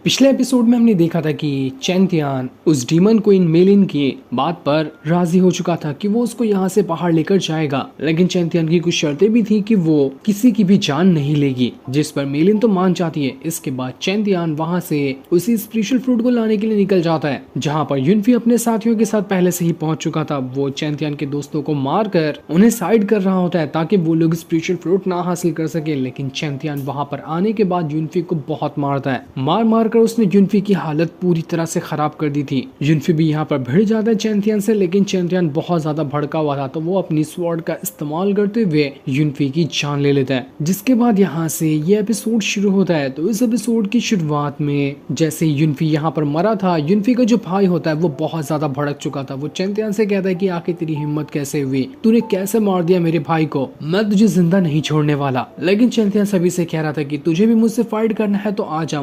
पिछले एपिसोड में हमने देखा था कि चैंतियान उस डीमन क्वीन मेलिन की बात पर राजी हो चुका था कि वो उसको यहाँ से बाहर लेकर जाएगा, लेकिन चैंतियान की कुछ शर्तें भी थी कि वो किसी की भी जान नहीं लेगी, जिस पर मेलिन तो मान जाती है। इसके बाद चैंतियान वहाँ से उसी स्पेशल फ्रूट को लाने के लिए निकल जाता है, जहाँ पर युनफी अपने साथियों के साथ पहले से ही पहुंच चुका था। वो चैंतियान के दोस्तों को मार कर उन्हें साइड कर रहा होता है ताकि वो लोग स्पेशल फ्रूट ना हासिल कर सके, लेकिन चैंतियान वहाँ पर आने के बाद युनफी को बहुत मारता है। मार कर उसने युनफी की हालत पूरी तरह से खराब कर दी थी। युनफी भी यहाँ पर भिड़ जाता है चैंतियान से, लेकिन चैंतियान बहुत ज्यादा भड़का हुआ था तो वो अपनी स्वॉर्ड का इस्तेमाल करते हुए युनफी की जान ले लेता है। जिसके बाद यहाँ से ये एपिसोड शुरू होता है। तो इस एपिसोड की शुरुआत में जैसे युनफी यहाँ पर मरा था, युनफी का जो भाई होता है वो बहुत ज्यादा भड़क चुका था। वो चैंतियान से कहता है कि आखिर तेरी हिम्मत कैसे हुई, तूने कैसे मार दिया मेरे भाई को, मैं तुझे जिंदा नहीं छोड़ने वाला। लेकिन चैंतियान सभी से कह रहा था कि तुझे भी मुझसे फाइट करना है तो आज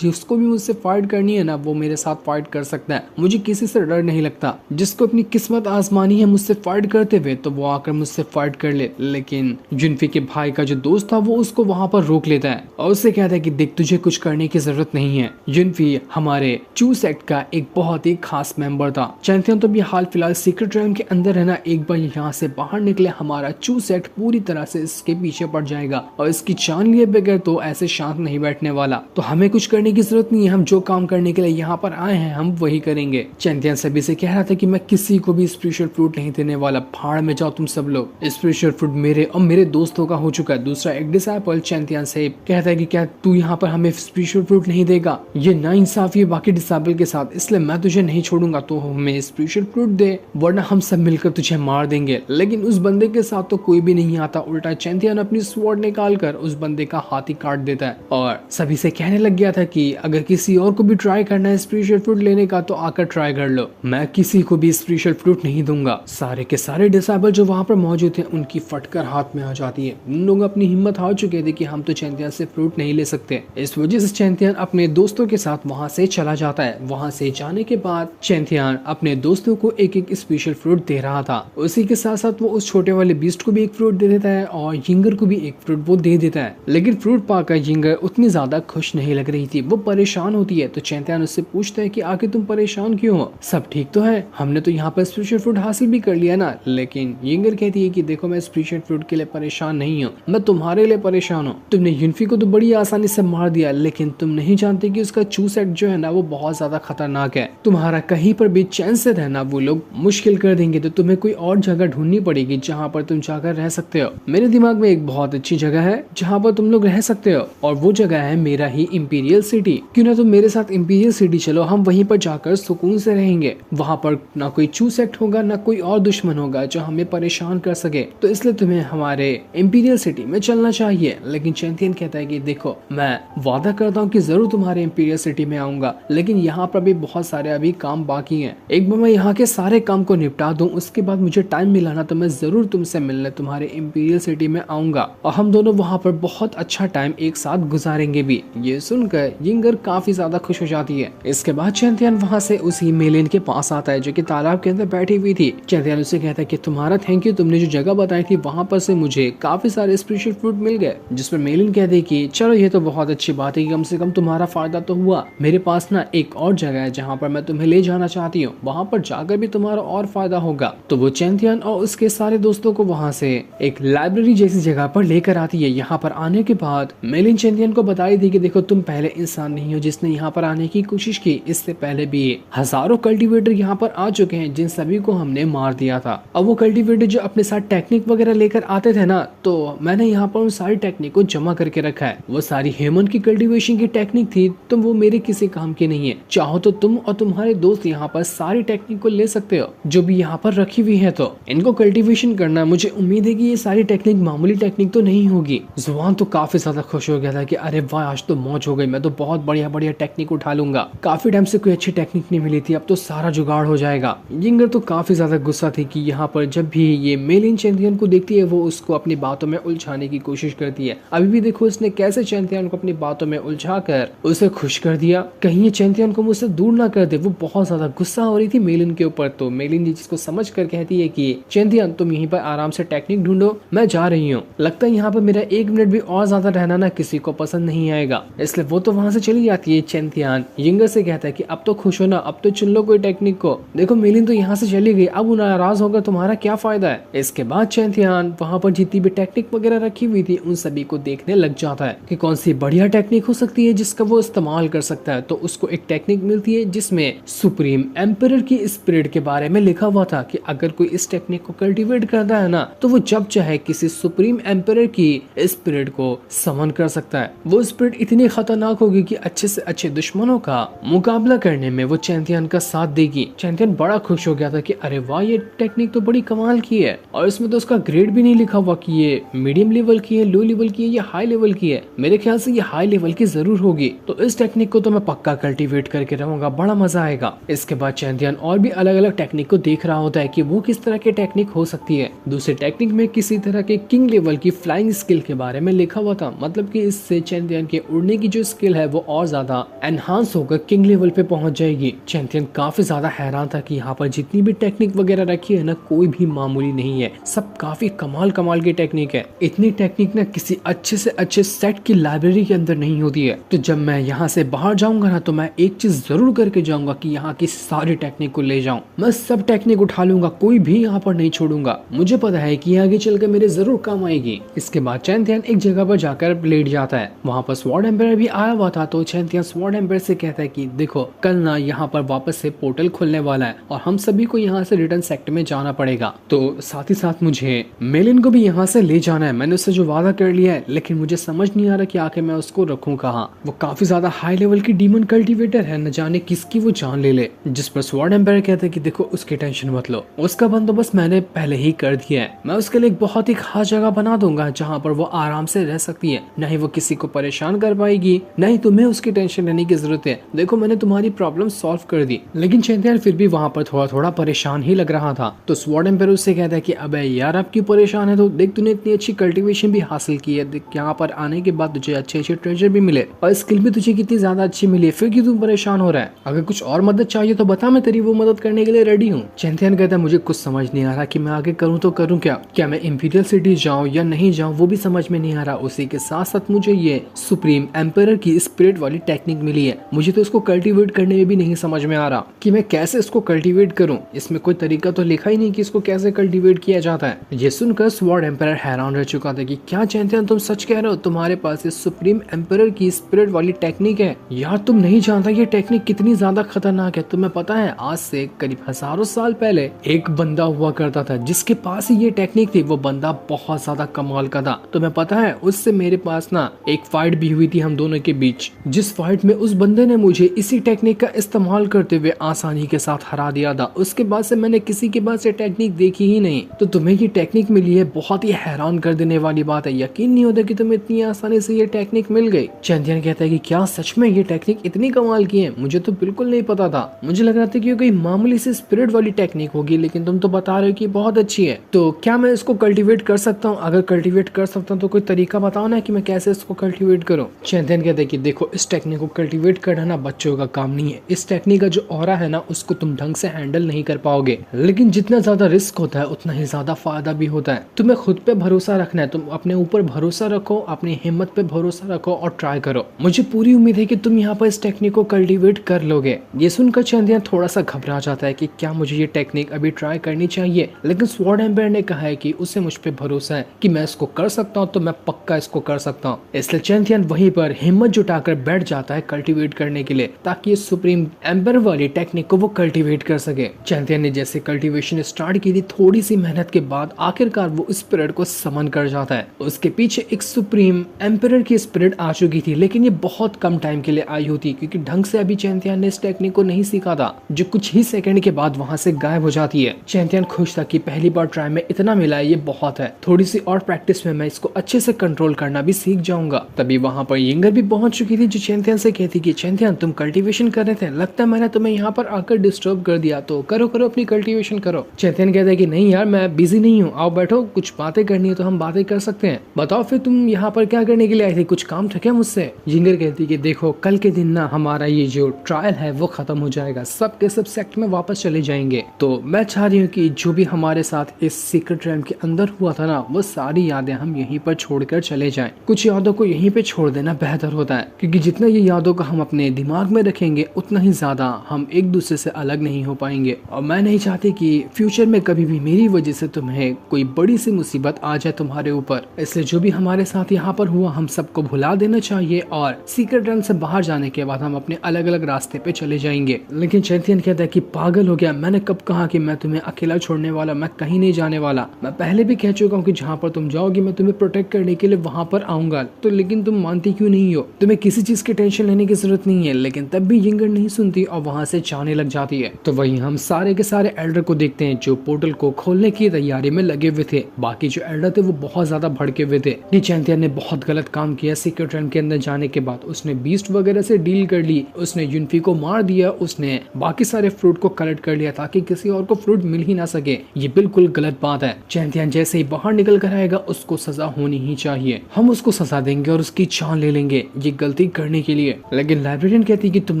जिसको भी मुझसे फाइट करनी है ना वो मेरे साथ फाइट कर सकता है, मुझे किसी से डर नहीं लगता। जिसको अपनी किस्मत आजमानी है मुझसे फाइट करते हुए तो वो आकर मुझसे फाइट कर ले। लेकिन युनफी के भाई का जो दोस्त था वो उसको वहां पर रोक लेता है और उससे कहता है कि देख, तुझे कुछ करने की जरूरत नहीं है। युनफी हमारे चू सेक्ट का एक बहुत ही खास मेंबर था। चैंतियान तो भी हाल फिलहाल सीक्रेट रेल्म के अंदर है ना, एक बार यहाँ से बाहर निकले हमारा चू सेक्ट पूरी तरह से इसके पीछे पड़ जाएगा और इसकी जान लिए बगैर तो ऐसे शांत नहीं बैठने वाला। तो हमें कुछ करने की जरूरत नहीं है, हम जो काम करने के लिए यहाँ पर आए हैं हम वही करेंगे। चैंतियान सभी से कह रहा था कि मैं किसी को भी स्पेशल फ्रूट नहीं देने वाला, भाड़ में जाओ तुम सब लोग। स्पेशल फ्रूट मेरे और मेरे दोस्तों का हो चुका है। दूसरा एक डिसाइपल चैंतियान से कहता है कि क्या तू यहाँ पर हमें स्पेशल फ्रूट नहीं देगा, ये नाइंसाफी है बाकी डिसाइपल के साथ, इसलिए मैं तुझे नहीं छोड़ूंगा, तो हमें स्पेशल फ्रूट दे वरना हम सब मिलकर तुझे मार देंगे। लेकिन उस बंदे के साथ तो कोई भी नहीं आता, उल्टा चैंतियान अपनी स्वॉर्ड निकाल कर उस बंदे का हाथ ही काट देता है और सभी से कहने लग गया था कि अगर किसी और को भी ट्राई करना है स्पेशल फ्रूट लेने का तो आकर ट्राई कर लो, मैं किसी को भी स्पेशल फ्रूट नहीं दूंगा। सारे के सारे डिसाइबल जो वहाँ पर मौजूद थे उनकी फटकर हाथ में आ जाती है। उन लोग अपनी हिम्मत हार चुके थे कि हम तो चैंतियान से फ्रूट नहीं ले सकते। इस वजह से चैंतियान अपने दोस्तों के साथ वहाँ से चला जाता है। वहाँ से जाने के बाद चैंतियान अपने दोस्तों को एक एक स्पेशल फ्रूट दे रहा था। उसी के साथ साथ वो उस छोटे वाले बीस्ट को भी एक फ्रूट दे देता है और यिंगर को भी एक फ्रूट वो दे देता है। लेकिन फ्रूट पाकर यिंगर उतनी ज्यादा खुश नहीं लग रही थी, वो परेशान होती है। तो चैंतियान उससे पूछता है कि आखिर तुम परेशान क्यों हो, सब ठीक तो है, हमने तो यहाँ पर स्पेशल फ्रूट हासिल भी कर लिया ना। लेकिन यिंगर कहती है कि देखो, मैं स्पेशल फ्रूट के लिए परेशान नहीं हूँ, मैं तुम्हारे लिए परेशान हूँ। तुमने युनफी को तो बड़ी आसानी से मार दिया, लेकिन तुम नहीं जानते कि उसका चू सेट जो है ना वो बहुत ज्यादा खतरनाक है। तुम्हारा कहीं पर भी चैन से रहना वो लोग मुश्किल कर देंगे, तो तुम्हें कोई और जगह ढूंढनी पड़ेगी जहाँ पर तुम जाकर रह सकते हो। मेरे दिमाग में एक बहुत अच्छी जगह है जहाँ पर तुम लोग रह सकते हो और वो जगह है मेरा ही इंपीरियल सिटी। क्यों ना तुम मेरे साथ इंपीरियल सिटी चलो, हम वहीं पर जाकर सुकून से रहेंगे। वहाँ पर ना कोई चू सेक्ट होगा ना कोई और दुश्मन होगा जो हमें परेशान कर सके, तो इसलिए तुम्हें हमारे इंपीरियल सिटी में चलना चाहिए। लेकिन चैंतियन कहता है कि देखो, मैं वादा करता हूँ कि जरूर तुम्हारे इंपीरियल सिटी में आऊंगा, लेकिन यहाँ पर भी बहुत सारे अभी काम बाकी हैं। एक बार मैं यहाँ के सारे काम को निपटा दूं, उसके बाद मुझे टाइम मिला ना तो मैं जरूर तुमसे मिलने तुम्हारे इंपीरियल सिटी में आऊंगा और हम दोनों वहाँ पर बहुत अच्छा टाइम एक साथ गुजारेंगे भी। ये सुनकर यिंगर काफी ज्यादा खुश हो जाती है। इसके बाद चैंतियन वहाँ से उसी मेलिन के पास आता है जो कि तालाब के अंदर बैठी हुई थी। चैंतियन उससे कहता है कि तुम्हारा थैंक यू, तुमने जो जगह बताई थी वहाँ पर से मुझे काफी सारे स्पेशल फ्रूट मिल गए। जिस पर मेलिन कहती है कि चलो ये तो बहुत अच्छी बात है कि कम से कम तुम्हारा फायदा तो हुआ। मेरे पास ना एक और जगह है जहाँ पर मैं तुम्हें ले जाना चाहती हूँ, वहाँ पर जाकर भी तुम्हारा और फायदा होगा। तो वो चैंतियन और उसके सारे दोस्तों को वहाँ से एक लाइब्रेरी जैसी जगह पर लेकर आती है। यहाँ पर आने के बाद मेलिन चैंतियन को बताई थी कि देखो, तुम पहले इंसान नहीं हो जिसने यहाँ पर आने की कोशिश की, इससे पहले भी हजारों कल्टीवेटर यहाँ पर आ चुके हैं जिन सभी को हमने मार दिया था। अब वो कल्टीवेटर जो अपने साथ टेक्निक वगैरह लेकर आते थे ना, तो मैंने यहाँ पर उन सारी टेक्निक को जमा करके रखा है। वो सारी ह्यूमन की कल्टीवेशन की टेक्निक थी, तो वो मेरे किसी काम की नहीं है। चाहो तो तुम और तुम्हारे दोस्त यहाँ पर सारी टेक्निक को ले सकते हो जो भी यहाँ पर रखी हुई है, तो इनको कल्टीवेशन करना। मुझे उम्मीद है कि ये सारी टेक्निक मामूली टेक्निक तो नहीं होगी। जुबान तो काफी ज्यादा खुश हो गया था कि अरे वाह, आज तो मौज हो गई, मैं तो बहुत बढ़िया बढ़िया टेक्निक उठा लूंगा। काफी टाइम से कोई अच्छी टेक्निक नहीं मिली थी, अब तो सारा जुगाड़ हो जाएगा। यिंगर तो काफी ज्यादा गुस्सा थी कि यहाँ पर जब भी ये मेलिन चैंतियन को देखती है वो उसको अपनी बातों में उलझाने की कोशिश करती है। अभी भी देखो उसने कैसे चैंतियन को अपनी बातों में उलझा कर उसे खुश कर दिया, कहीं ये चैंतियन को मुझसे दूर ना कर दे। वो बहुत ज्यादा गुस्सा हो रही थी मेलिन के ऊपर। तो मेलिन जी जिसको समझ कर कहती है कि चैंतियन तुम यहीं पर आराम से टेक्निक ढूंढो, मैं जा रही हूँ। लगता है यहाँ पर मेरा 1 मिनट भी और ज्यादा रहना ना किसी को पसंद नहीं आएगा, इसलिए वो तो वहाँ से चली चली जाती है चैंतियान यिंगर से कहता है कि अब तो खुश हो ना, अब तो चुन लो कोई टेक्निक को, देखो मेलिन तो यहाँ से चली गई, अब नाराज होकर तुम्हारा क्या फायदा है। इसके बाद चैंतियान वहाँ पर जितनी भी टेक्निक वगैरह रखी हुई थी उन सभी को देखने लग जाता है कि कौन सी बढ़िया टेक्निक हो सकती है जिसका वो इस्तेमाल कर सकता है। तो उसको एक टेक्निक मिलती है जिसमें सुप्रीम एम्परर की स्पिरिट के बारे में लिखा हुआ था कि अगर कोई इस टेक्निक को कल्टीवेट करता है ना तो वो जब चाहे किसी सुप्रीम एम्परर की स्पिरिट को समन कर सकता है। वो स्पिरिट इतनी खतरनाक होगी कि अच्छे से अच्छे दुश्मनों का मुकाबला करने में वो चैंतियान का साथ देगी। चैंतियान बड़ा खुश हो गया था कि अरे वाह, ये टेक्निक तो बड़ी कमाल की है, और इसमें तो उसका ग्रेड भी नहीं लिखा हुआ कि ये मीडियम लेवल की है, लो लेवल की है या हाई लेवल की है। मेरे ख्याल से ये हाई लेवल की जरूर होगी, तो इस टेक्निक को तो मैं पक्का कल्टीवेट करके रहूंगा, बड़ा मजा आएगा। इसके बाद चैंतियान और भी अलग अलग टेक्निक को देख रहा होता है कि वो किस तरह की टेक्निक हो सकती है। दूसरी टेक्निक में किसी तरह के किंग लेवल की फ्लाइंग स्किल के बारे में लिखा हुआ था, मतलब कि इससे चैंतियान के उड़ने की जो स्किल है वो और ज्यादा एनहांस होकर किंग लेवल पे पहुंच जाएगी। चैंतियन काफी ज्यादा हैरान था कि यहाँ पर जितनी भी टेक्निक वगैरह रखी है ना, कोई भी मामूली नहीं है, सब काफी कमाल कमाल की टेक्निक है। इतनी टेक्निक ना किसी अच्छे से अच्छे सेट की लाइब्रेरी के अंदर नहीं होती है। तो जब मैं यहाँ से बाहर जाऊंगा ना तो मैं एक चीज जरूर करके जाऊंगा कि यहाँ की सारी टेक्निक को ले जाऊं, मैं सब टेक्निक उठा लूंगा, कोई भी यहाँ पर नहीं छोड़ूंगा, मुझे पता है कि आगे चलकर मेरे जरूर काम आएगी। इसके बाद चैंतियन एक जगह पर जाकर लेट जाता है, वहाँ पर स्वॉर्ड एम्पायर भी आया हुआ था। तो चैंतियन स्वॉर्ड एम्पायर से कहता है कि देखो कल ना यहाँ पर वापस से पोर्टल खुलने वाला है और हम सभी को यहाँ से रिटर्न सेक्टर में जाना पड़ेगा, तो साथ ही साथ मुझे मेलिन को भी यहाँ से ले जाना है। मैंने उससे जो वादा कर लिया है, लेकिन मुझे समझ नहीं आ रहा कि आखिर मैं उसको रखूं कहाँ। वो काफी ज्यादा हाई लेवल की डीमन कल्टीवेटर है, न जाने किसकी वो जान ले ले। जिस पर स्वॉर्ड एम्पायर कहते हैं कि देखो उसकी टेंशन मत लो, उसका बंदोबस्त मैंने पहले ही कर दिया है, मैं उसके लिए एक बहुत ही खास जगह बना दूंगा जहाँ पर वो आराम से रह सकती है, न ही वो किसी को परेशान कर पाएगी, न ही तुम्हें उसकी टेंशन लेने की जरूरत है। देखो मैंने तुम्हारी प्रॉब्लम सॉल्व कर दी। लेकिन चैंतियन फिर भी वहाँ पर थोड़ा थोड़ा परेशान ही लग रहा था। तो स्वॉर्ड एम्पायर उससे कहता है कि अबे यार अब क्यों परेशान है, तो देख तूने इतनी अच्छी कल्टीवेशन भी हासिल की है, देख यहाँ पर आने के बाद तुझे अच्छे अच्छे ट्रेजर भी मिले और स्किल भी तुझे कितनी ज्यादा अच्छी मिली है, फिर क्यों तू परेशान हो रहा है। अगर कुछ और मदद चाहिए तो बता, मैं तेरी वो मदद करने के लिए रेडी हूँ। चैंतियन कहता है मुझे कुछ समझ नहीं आ रहा कि मैं आगे करूँ तो करूँ क्या मैं इंपीरियल सिटी जाऊँ या नहीं जाऊँ, वो भी समझ में नहीं आ रहा। उसी के साथ साथ मुझे ये सुप्रीम एम्पायर की स्पिरिट वाली टेक्निक मिली है, मुझे तो इसको कल्टीवेट करने में भी नहीं समझ में आ रहा कि मैं कैसे इसको कल्टीवेट करूं। इसमें कोई तरीका तो लिखा ही नहीं कि इसको कैसे कल्टीवेट किया जाता है। ये सुनकर स्वॉर्ड एम्पायर हैरान रह चुका था कि क्या चैंतियन तुम सच कह रहे हो, तुम्हारे पास ये सुप्रीम एम्पायर की स्पिरिट वाली टेक्निक है। यार तुम नहीं जानता ये टेक्निक कितनी ज्यादा खतरनाक है। तुम्हें पता है आज से करीब हजारों साल पहले एक बंदा हुआ करता था जिसके पास ही ये टेक्निक थी। वो बंदा बहुत ज्यादा कमाल का था। तुम्हें पता है उससे मेरे पास ना एक फाइट भी हुई थी हम दोनों के बीच, जिस फाइट में उस बंदे ने मुझे इसी टेक्निक का इस्तेमाल करते हुए आसानी के साथ हरा दिया था। उसके बाद से मैंने किसी के पास ये टेक्निक देखी ही नहीं। तो तुम्हें ये टेक्निक मिली है, बहुत ही हैरान कर देने वाली बात है। यकीन नहीं होता कि तुम्हें इतनी आसानी से ये टेक्निक मिल गई। चैंतियन कहता है कि क्या सच में ये टेक्निक इतनी कमाल की है, मुझे तो बिल्कुल नहीं पता था। मुझे लग रहा था कि कोई मामूली सी स्पिरिट वाली टेक्निक होगी, लेकिन तुम तो बता रहे हो कि बहुत अच्छी है। तो क्या मैं इसको कल्टीवेट कर सकता हूँ? अगर कल्टीवेट कर सकता हूँ तो कोई तरीका बताओ ना कि मैं कैसे इसको कल्टीवेट करूँ। चैंतियन कहते हैं कि देखो इस टेक्निक को कल्टीवेट करना ना बच्चों का काम नहीं है। इस टेक्निक का जो ऑरा है ना उसको तुम ढंग से हैंडल नहीं कर पाओगे, लेकिन जितना ज्यादा रिस्क होता है उतना ही ज्यादा फायदा भी होता है। तुम्हें खुद पे भरोसा रखना है, तुम अपने ऊपर भरोसा रखो, अपनी हिम्मत पे भरोसा रखो और ट्राई करो। मुझे पूरी उम्मीद है कि तुम यहाँ पर इस टेक्निक को कल्टीवेट कर लोगे। ये सुनकर चैंतियन थोड़ा सा घबरा जाता है कि क्या मुझे ये टेक्निक अभी ट्राई करनी चाहिए, लेकिन स्वॉर्ड एम्पायर ने कहा है कि उसे मुझ पे भरोसा है कि मैं इसको कर सकता हूँ, तो मैं पक्का इसको कर सकता हूँ। इसलिए चैंतियन वहीं पर हिम्मत जुटाकर बैठ जाता है कल्टीवेट करने के लिए, ताकि सुप्रीम एम्पायर वाली टेक्निक को वो कल्टीवेट कर सके। चैंतियन ने जैसे कल्टीवेशन स्टार्ट की थी, थोड़ी सी मेहनत के बाद आखिरकार वो स्पिरिट को समन कर जाता है। उसके पीछे एक सुप्रीम एम्पायर की स्पिरिट आ चुकी थी, लेकिन ये बहुत कम टाइम के लिए आई होती, क्योंकि ढंग से अभी चैंतियन ने इस टेक्निक को नहीं सीखा था, जो कुछ ही सेकंड के बाद वहां से गायब हो जाती है। चैंतियन खुश था कि पहली बार ट्राई में इतना मिला है, ये बहुत है, थोड़ी सी और प्रैक्टिस में मैं इसको अच्छे से कंट्रोल करना भी सीख जाऊंगा। तभी वहां पर यिंगर भी पहुंच चुकी थी, जो चैंतियन से कहती कि चैंतियन तुम कल्टीवेशन कर रहे थे, लगता है मैंने तुम्हें यहाँ पर आकर डिस्टर्ब कर दिया, तो करो अपनी कल्टीवेशन करो। चैंतियन कहता है कि नहीं यार मैं बिजी नहीं हूँ, आओ बैठो, कुछ बातें करनी है तो हम बातें कर सकते हैं। बताओ फिर तुम यहाँ पर क्या करने के लिए आई थी, कुछ काम था क्या मुझसे? यिंगर कहती कि देखो कल के दिन ना हमारा ये जो ट्रायल है वो खत्म हो जाएगा, सब के सब सेक्ट में वापस चले जाएंगे, तो मैं चाह रही हूँ कि जो भी हमारे साथ इस सीक्रेट रैम के अंदर हुआ था ना, वो सारी यादें हम यहीं पर छोड़कर चले जाएं। कुछ यादों को यहीं पे छोड़ देना बेहतर होता है, क्योंकि क्योंकि जितना ये यादों को हम अपने दिमाग में रखेंगे उतना ही ज्यादा हम एक दूसरे से अलग नहीं हो पाएंगे। और मैं नहीं चाहती कि फ्यूचर में कभी भी मेरी वजह से तुम्हें कोई बड़ी सी मुसीबत आ जाए तुम्हारे ऊपर। इसलिए जो भी हमारे साथ यहाँ पर हुआ हम सबको भुला देना चाहिए और सीक्रेट रन से बाहर जाने के बाद हम अपने अलग अलग रास्ते पे चले जाएंगे। लेकिन चैंपियन कहता है कि पागल हो गया, मैंने कब कहा कि मैं तुम्हें अकेला छोड़ने वाला, मैं कहीं नहीं जाने वाला। मैं पहले भी कह चुका हूँ कि जहाँ पर तुम जाओगी मैं तुम्हें प्रोटेक्ट करने के लिए वहां पर आऊंगा। तो लेकिन तुम मानती क्यों नहीं हो? तुम्हें किसी चीज की टेंशन लेने की जरूरत नहीं है। लेकिन तब भी यिंगर नहीं सुनती और वहां से जाने लग जाती है। तो वही हम सारे के सारे एल्डर को देखते हैं जो पोर्टल को खोलने की तैयारी में लगे हुए थे। बाकी जो एल्डर थे वो बहुत ज्यादा भड़के हुए थे। ये चैंपियन ने बहुत गलत काम किया। सीक्रेट रन के अंदर जाने के बाद उसने बीस्ट वगैरह से डील कर ली, उसने यूनफी को मार दिया, उसने बाकी सारे फ्रूट को कलेक्ट कर लिया ताकि किसी और को फ्रूट मिल ही ना सके। ये बिल्कुल गलत बात है। चैंपियन जैसे ही बाहर निकल कर आएगा उसको सजा होनी ही चाहिए। हम उसको सजा देंगे और उसकी जान ले लेंगे ये गलती करने के लिए। लेकिन लाइब्रेरियन कहती है कि तुम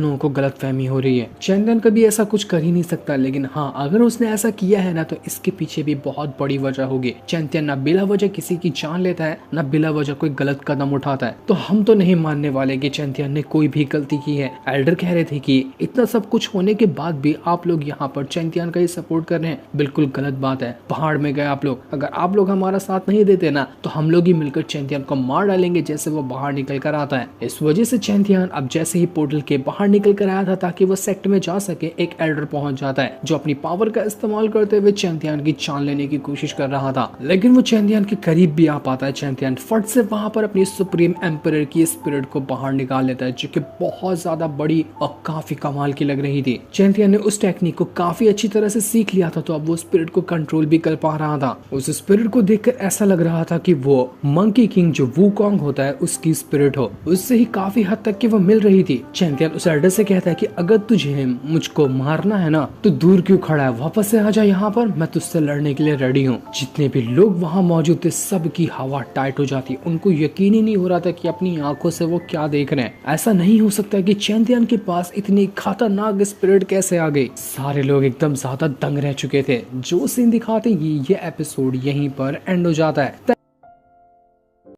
लोगों को गलत फहमी हो रही है। चैंपियन कभी ऐसा कुछ कर ही नहीं सकता। लेकिन हाँ, अगर उसने ऐसा किया है ना तो इसके पीछे भी बहुत बड़ी वजह होगी। चैंपियन ना बिला वजह किसी की जान लेता है, ना बिला वजह कोई गलत कदम उठाता है। तो हम तो नहीं मानने वाले कि चैंपियन ने कोई भी गलती की है। एल्डर कह रहे थे कि इतना सब कुछ होने के बाद भी आप लोग यहाँ पर चैंपियन का ही सपोर्ट कर रहे हैं, बिल्कुल गलत बात है। पहाड़ में गए आप लोग, अगर आप लोग हमारा साथ नहीं देते ना तो हम लोग ही मिलकर चैंपियन को मार डालेंगे जैसे वो बाहर निकल कर आता है। इस वजह से चैंपियन अब जैसे ही पोर्टल के बाहर निकल कर आया था ताकि वो सेक्ट में जा सके, एक एल्डर पहुंच जाता है जो अपनी पावर का इस्तेमाल करते हुए चैंपियन की जान लेने की कोशिश कर रहा था। लेकिन वो चैंपियन के करीब भी आ पाता है। चैंपियन फट से वहां पर अपनी सुप्रीम एम्परर की स्पिरिट को बाहर निकाल लेता है जो कि बहुत ज्यादा बड़ी और काफी कमाल की लग रही थी। चैंपियन ने उस टेक्निक को काफी अच्छी तरह से सीख लिया था तो अब वो स्पिरिट को कंट्रोल भी कर पा रहा था। उस स्पिरिट को देखकर ऐसा लग रहा था कि वो मंकी किंग जो वूकॉन्ग होता है उसकी स्पिरिट हो। उससे ही काफी हद तक कि वो मिल रही थी। चैंपियन उस एल्डर से कहता है कि अगर तुझे मुझको मारना है ना तो दूर क्यों खड़ा है, वापस से आ जा यहाँ पर, मैं तुझसे लड़ने के लिए रेडी हूँ। जितने भी लोग वहाँ मौजूद थे सबकी हवा टाइट हो जाती। उनको यकीन ही नहीं हो रहा था कि अपनी आंखों से वो क्या देख रहे हैं। ऐसा नहीं हो सकता कि चैंपियन के पास इतनी खतरनाक स्पिरिट कैसे आ गई। सारे लोग एकदम ज्यादा दंग रह चुके थे। जो सीन दिखाते ये एपिसोड यहीं पर एंड हो जाता है।